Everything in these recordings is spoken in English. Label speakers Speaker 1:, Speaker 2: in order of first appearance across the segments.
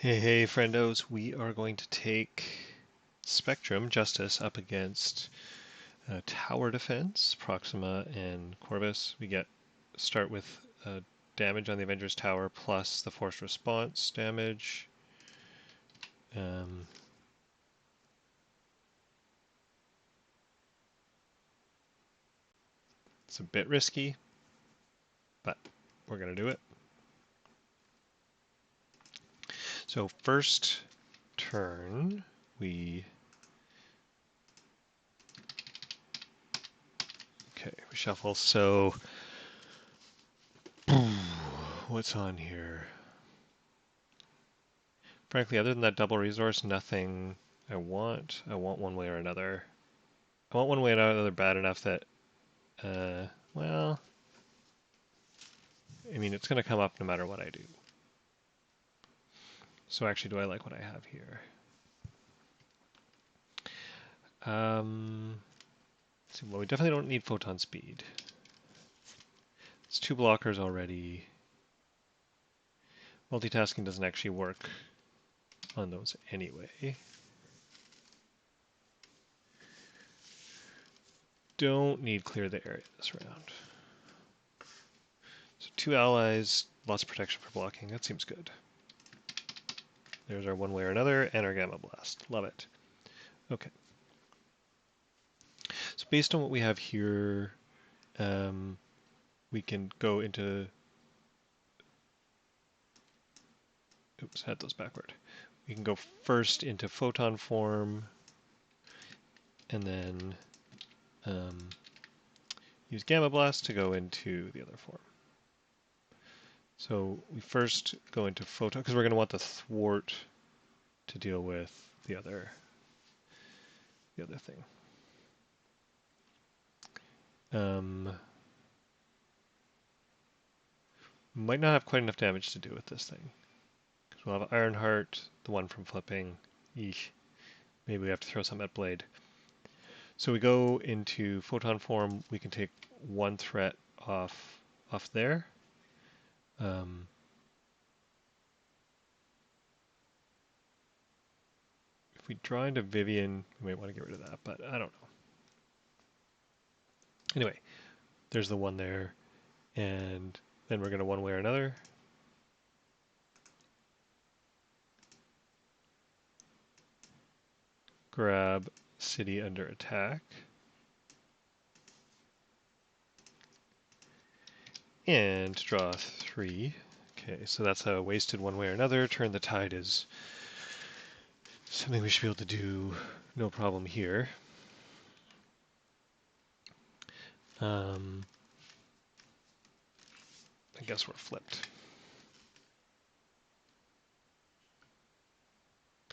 Speaker 1: Hey, friendos, we are going to take Spectrum Justice up against Tower Defense, Proxima, and Corvus. We start with damage on the Avengers Tower plus the forced response damage. It's a bit risky, but we're going to do it. So first turn, we shuffle. So what's on here? Frankly, other than that double resource, nothing I want. I want one way or another. I want one way or another bad enough that, well, I mean, it's going to come up no matter what I do. So actually, do I like what I have here? Well, we definitely don't need photon speed. It's 2 blockers already. Multitasking doesn't actually work on those anyway. Don't need clear the area this round. So 2 allies, lots of protection for blocking. That seems good. There's our one way or another and our Gamma Blast. Love it. Okay. So based on what we have here, we can go into... Oops, had those backward. We can go first into photon form and then use Gamma Blast to go into the other form. So we first go into photon because we're going to want the thwart to deal with the other thing. Might not have quite enough damage to do with this thing. Because we'll have Ironheart, the one from flipping. Eesh. Maybe we have to throw some at Blade. So we go into photon form. We can take one threat off there. If we draw into Vivian, we might want to get rid of that, but I don't know. Anyway, there's the one there, and then we're going to one way or another. Grab City under attack. And draw 3. Okay, so that's a wasted one way or another. Turn the tide is something we should be able to do no problem here. I guess we're flipped.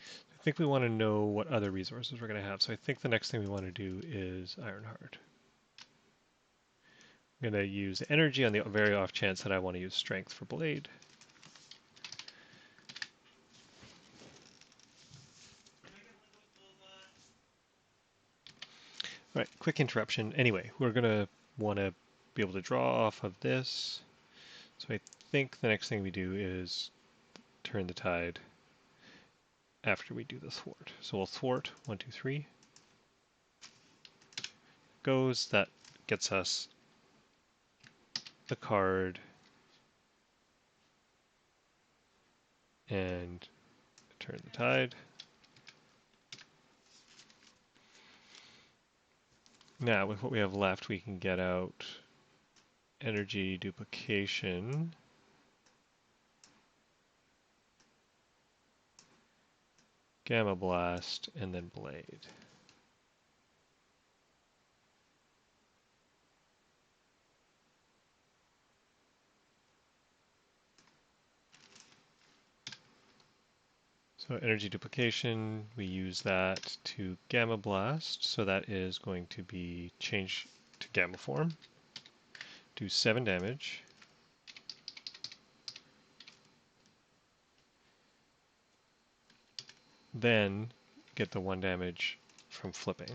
Speaker 1: I think we want to know what other resources we're going to have. So I think the next thing we want to do is Ironheart. I'm going to use energy on the very off chance that I want to use strength for Blade. All right, quick interruption. Anyway, we're going to want to be able to draw off of this. So I think the next thing we do is turn the tide after we do the thwart. So we'll thwart 1, 2, 3. Goes, that gets us the card and turn the tide. Now with what we have left, we can get out energy duplication, Gamma Blast, and then Blade. So energy duplication, we use that to Gamma Blast, so that is going to be changed to Gamma form. Do 7 damage. Then get the 1 damage from flipping.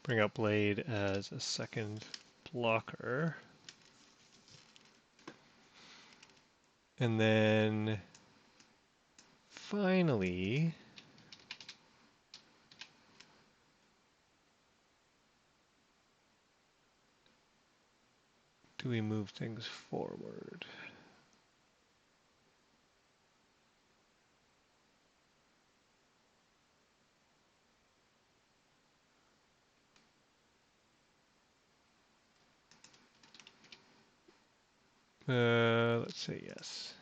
Speaker 1: Bring out Blade as a second blocker. And then finally, do we move things forward? Let's say yes.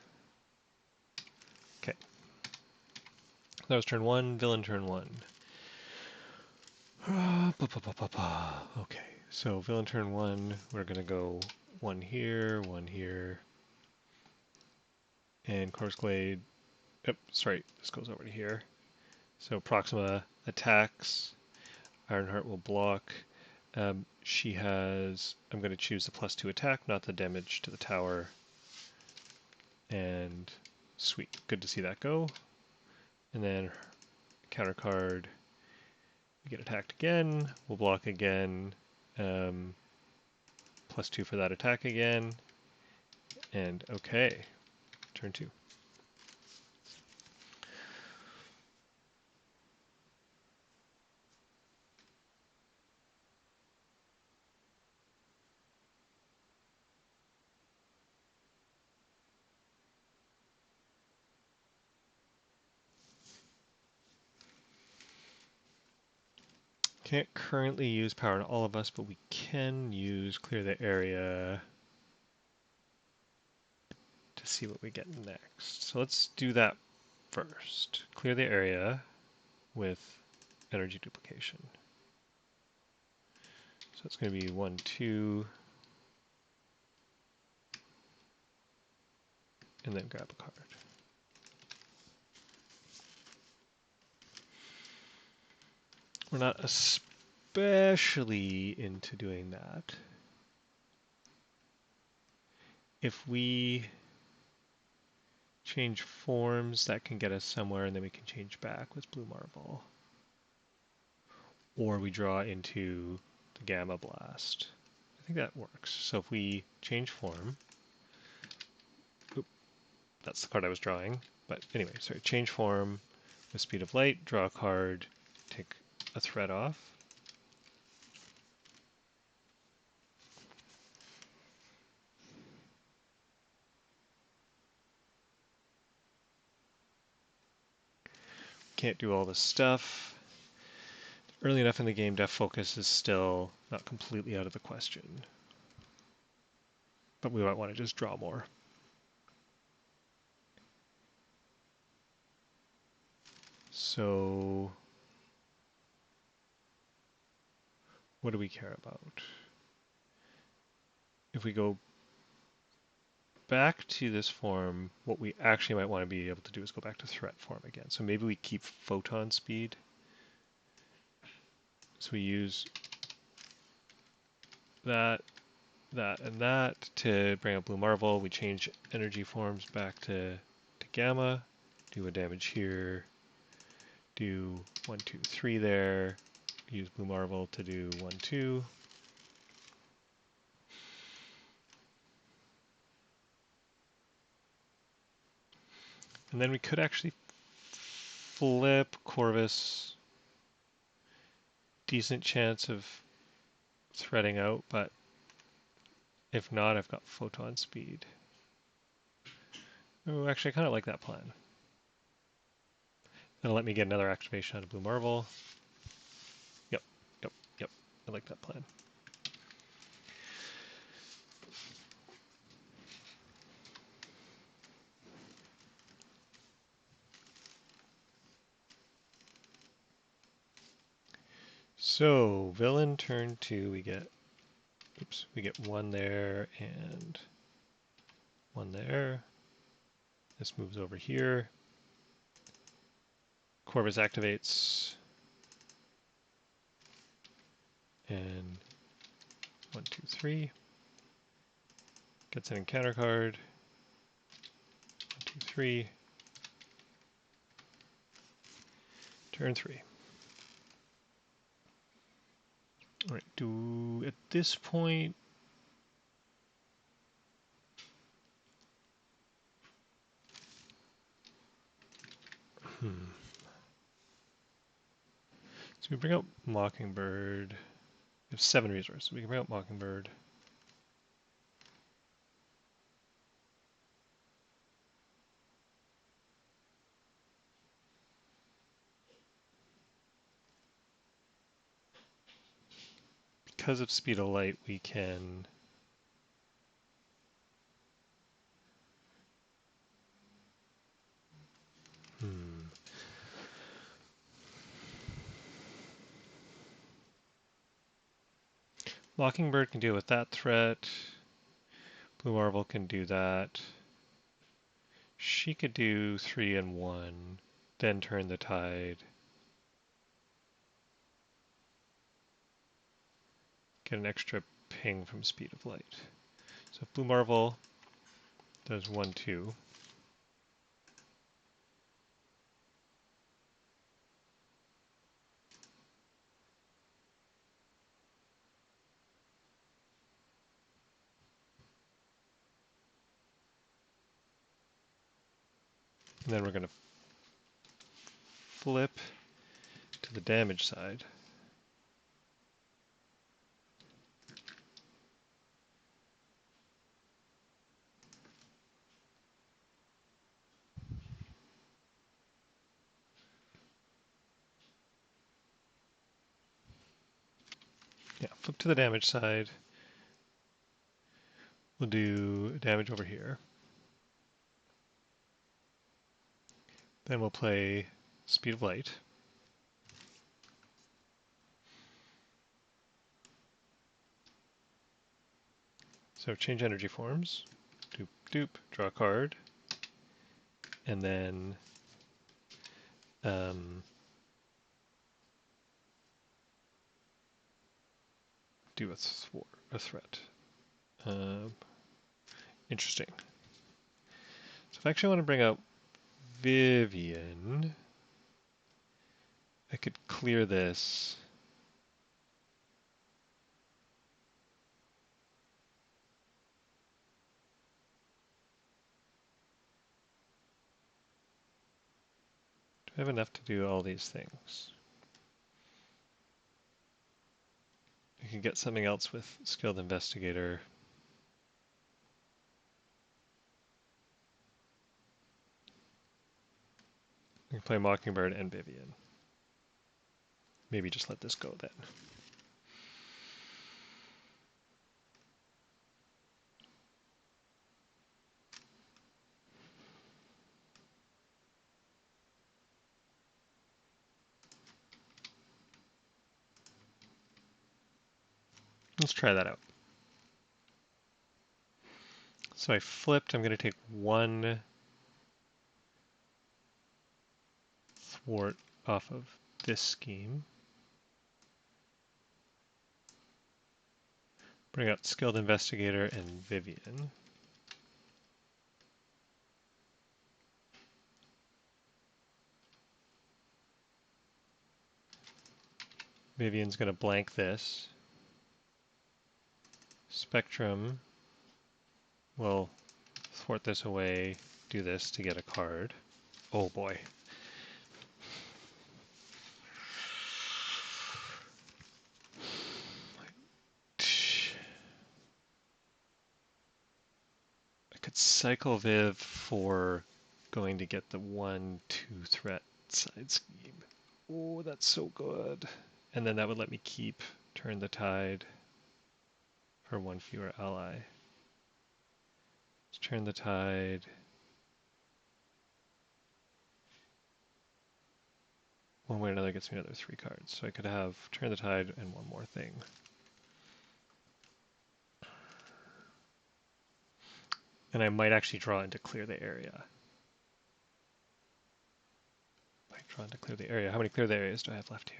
Speaker 1: Okay. That was turn one, villain turn one. Okay, so villain turn one, we're going to go one here, and Corpse Glade. Yep, sorry, this goes over to here. So Proxima attacks. Ironheart will block. She has. I'm going to choose the +2 attack, not the damage to the tower. And sweet, good to see that go. And then counter card. We get attacked again. We'll block again. +2 for that attack again. And okay, turn two. Can't currently use power on all of us, but we can use clear the area to see what we get next. So let's do that first. Clear the area with energy duplication. So it's going to be 1, 2, and then grab a card. We're not especially into doing that. If we change forms, that can get us somewhere, and then we can change back with Blue Marble. Or we draw into the Gamma Blast. I think that works. So if we change form, that's the card I was drawing. But anyway, sorry, change form with Speed of Light, draw a card, take a threat off. Can't do all this stuff. Early enough in the game, Def Focus is still not completely out of the question. But we might want to just draw more. So what do we care about? If we go back to this form, what we actually might want to be able to do is go back to threat form again. So maybe we keep photon speed. So we use that, and that to bring up Blue Marvel. We change energy forms back to Gamma, do a damage here, do 1, 2, 3 there, use Blue Marvel to do 1, 2. And then we could actually flip Corvus. Decent chance of threading out, but if not, I've got photon speed. Oh, actually, I kind of like that plan. That'll let me get another activation out of Blue Marvel. Yep. I like that plan. So, villain turn 2, we get one there and one there. This moves over here. Corvus activates. And 1, 2, 3. Gets an encounter card. 1, 2, 3. Turn 3. All right, at this point, So we bring out Mockingbird. We have 7 resources. We can bring out Mockingbird. Because of speed of light, we can Mockingbird can deal with that threat. Blue Marvel can do that. She could do 3 and 1, then turn the tide. Get an extra ping from speed of light. So if Blue Marvel does 1, 2. And then we're going to flip to the damage side. Yeah, flip to the damage side. We'll do damage over here. Then we'll play Speed of Light. So change energy forms. Doop, doop, draw a card. And then do a threat. Interesting. So if I actually want to bring out Vivian, I could clear this. Do I have enough to do all these things? I could get something else with Skilled Investigator. I can play Mockingbird and Vivian. Maybe just let this go then. Let's try that out. So I flipped. I'm going to take 1 thwart off of this scheme. Bring out Skilled Investigator and Vivian. Vivian's going to blank this. Spectrum will thwart this away, do this to get a card. Oh boy. I could cycle Viv for going to get the 1-2 threat side scheme. Oh, that's so good. And then that would let me keep Turn the Tide for 1 fewer ally. Let's Turn the Tide. One way or another gets me another 3 cards. So I could have Turn the Tide and 1 more thing. And I might actually draw in to clear the area. Might draw in to clear the area. How many clear the areas do I have left here?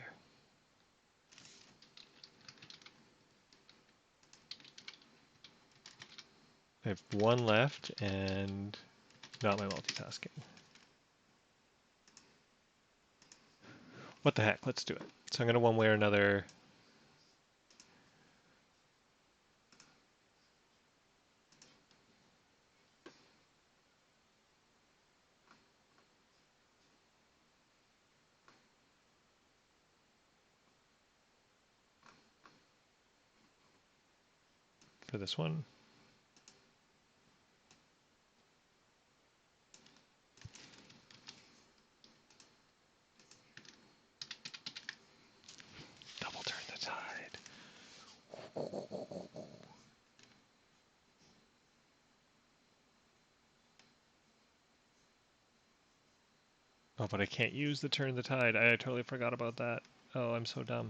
Speaker 1: I have 1 left and not my multitasking. What the heck? Let's do it. So I'm going to one way or another for this one. Double turn the tide. Oh, but I can't use the turn the tide. I totally forgot about that. Oh, I'm so dumb.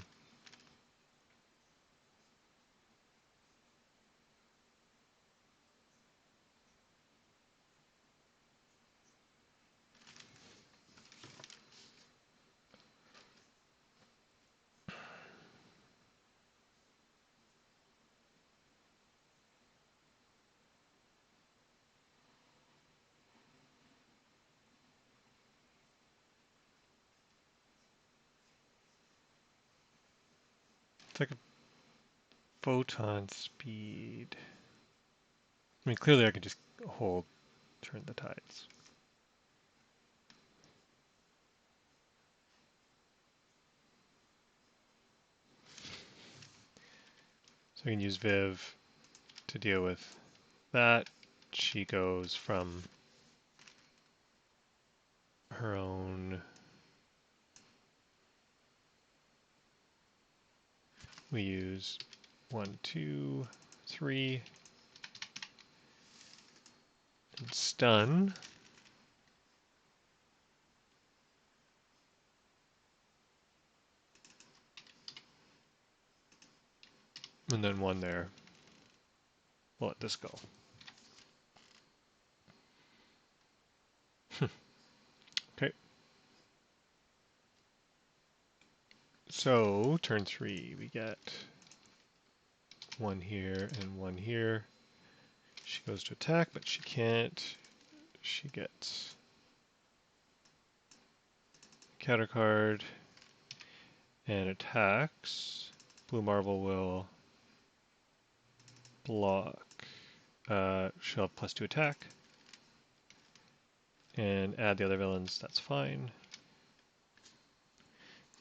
Speaker 1: It's like a photon speed. I mean, clearly I can just hold turn the tides. So I can use Viv to deal with that. She goes from her own. We use 1, 2, 3. And stun. And then 1 there. We'll let this go. Okay. So, turn 3, we get 1 here and 1 here. She goes to attack, but she can't. She gets counter card and attacks. Blue Marble will block. She'll have +2 attack. And add the other villains, that's fine.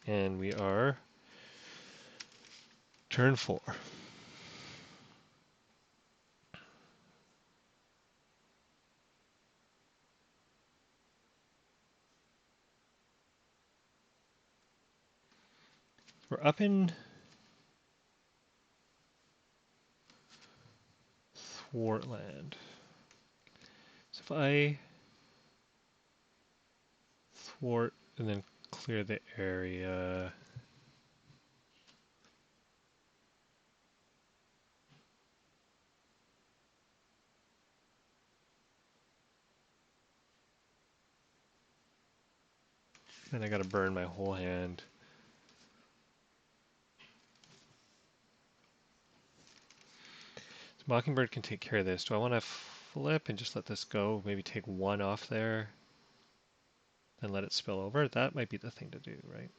Speaker 1: And we are turn 4. We're up in Thwartland. So if I thwart and then clear the area. Then I gotta burn my whole hand. So Mockingbird can take care of this. Do I want to flip and just let this go? Maybe take 1 off there, then let it spill over? That might be the thing to do, right?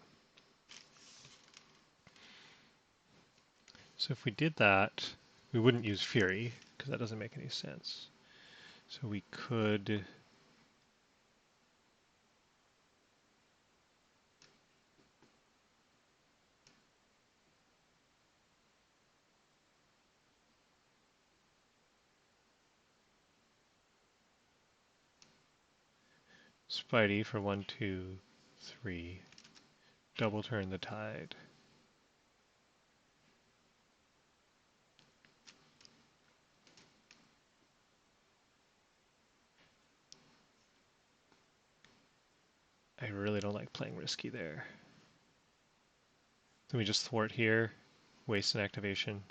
Speaker 1: So if we did that, we wouldn't use Fury, because that doesn't make any sense. So we could... Spidey for 1, 2, 3. Double turn the tide. I really don't like playing risky there. Can we just thwart here? Waste an activation?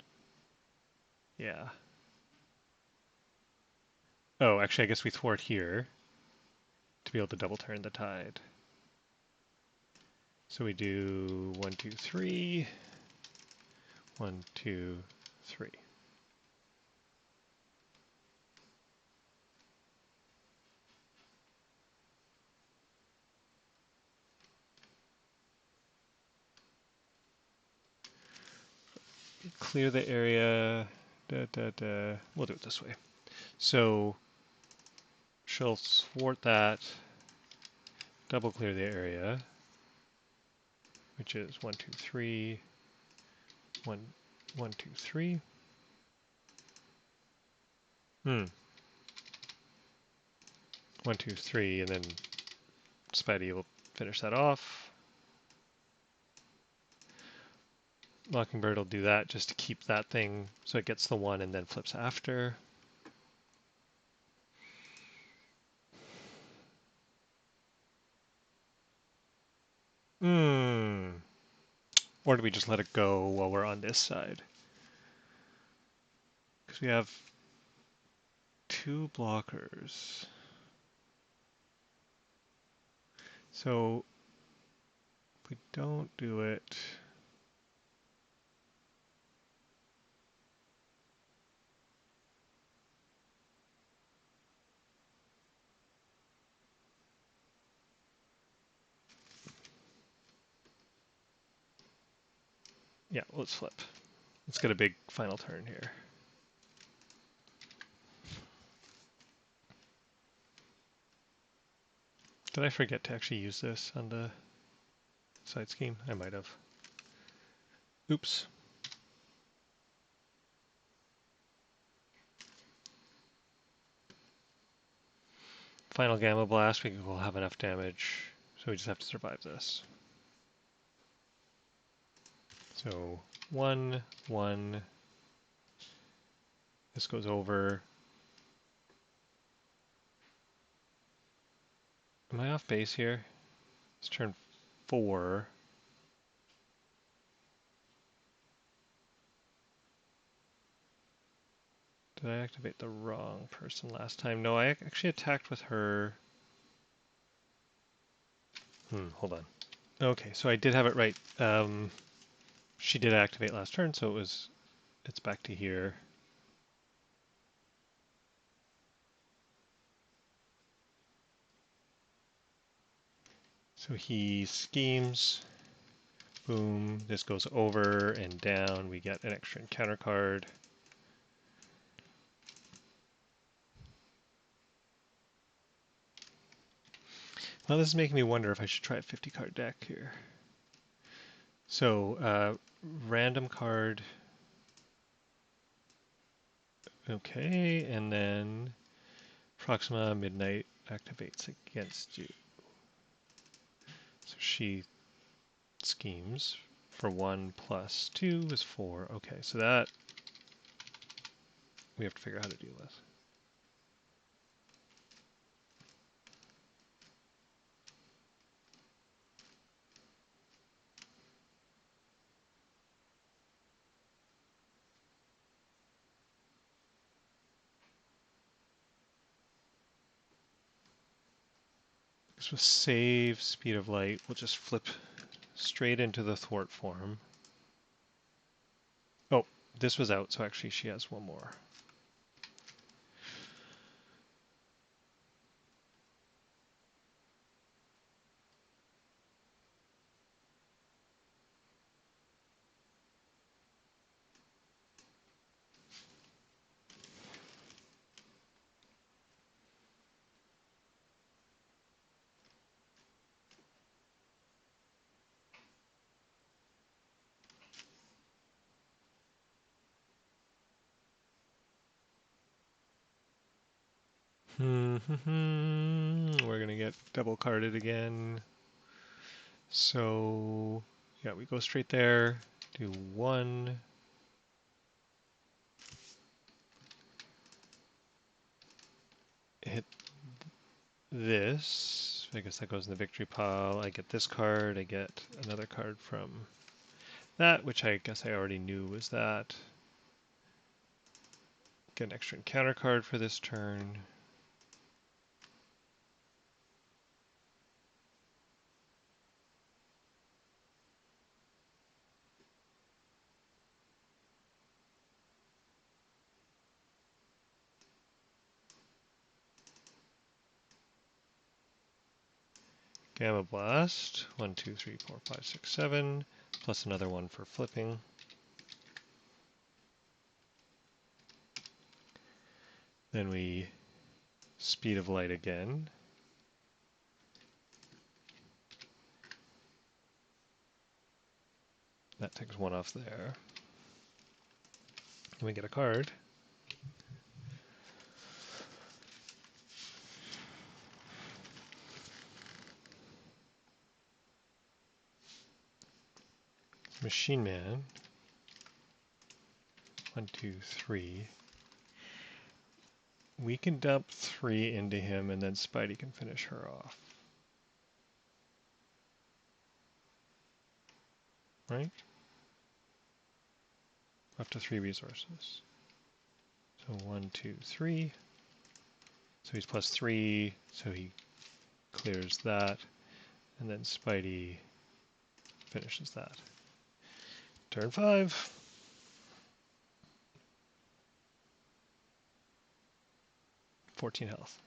Speaker 1: Yeah. Oh, actually, I guess we thwart here to be able to double turn the tide. So we do 1, 2, 3. 1, 2, 3. Clear the area. We'll do it this way. So she'll thwart that, double clear the area, which is 1, 2, 3, 1, 1, 2, 3. 1, 2, 3, and then Spidey will finish that off. Mockingbird will do that just to keep that thing so it gets the 1 and then flips after. Or do we just let it go while we're on this side? Because we have 2 blockers. So if we don't do it, yeah, let's flip. Let's get a big final turn here. Did I forget to actually use this on the side scheme? I might have. Oops. Final Gamma Blast, we will have enough damage, so we just have to survive this. So 1, 1. This goes over. Am I off base here? It's turn 4. Did I activate the wrong person last time? No, I actually attacked with her. Hold on. Okay, so I did have it right. She did activate last turn, so it's back to here. So he schemes. Boom. This goes over and down. We get an extra encounter card. Well, this is making me wonder if I should try a 50 card deck here. So, random card. Okay, and then Proxima Midnight activates against you. So she schemes for 1 plus 2 is 4. Okay, so that we have to figure out how to deal with. This will save Speed of Light. We'll just flip straight into the thwart form. Oh, this was out, so actually she has 1 more. We're going to get double carded again. So, yeah, we go straight there, do 1. Hit this. I guess that goes in the victory pile. I get this card. I get another card from that, which I guess I already knew was that. Get an extra encounter card for this turn. Gamma Blast. 1, 2, 3, 4, 5, 6, 7. Plus another one for flipping. Then we Speed of Light again. That takes 1 off there. And we get a card. Machine Man. 1, 2, 3. We can dump 3 into him, and then Spidey can finish her off. Right? Up to 3 resources. So 1, 2, 3. So he's plus 3, so he clears that, and then Spidey finishes that. Turn 5. $14 health.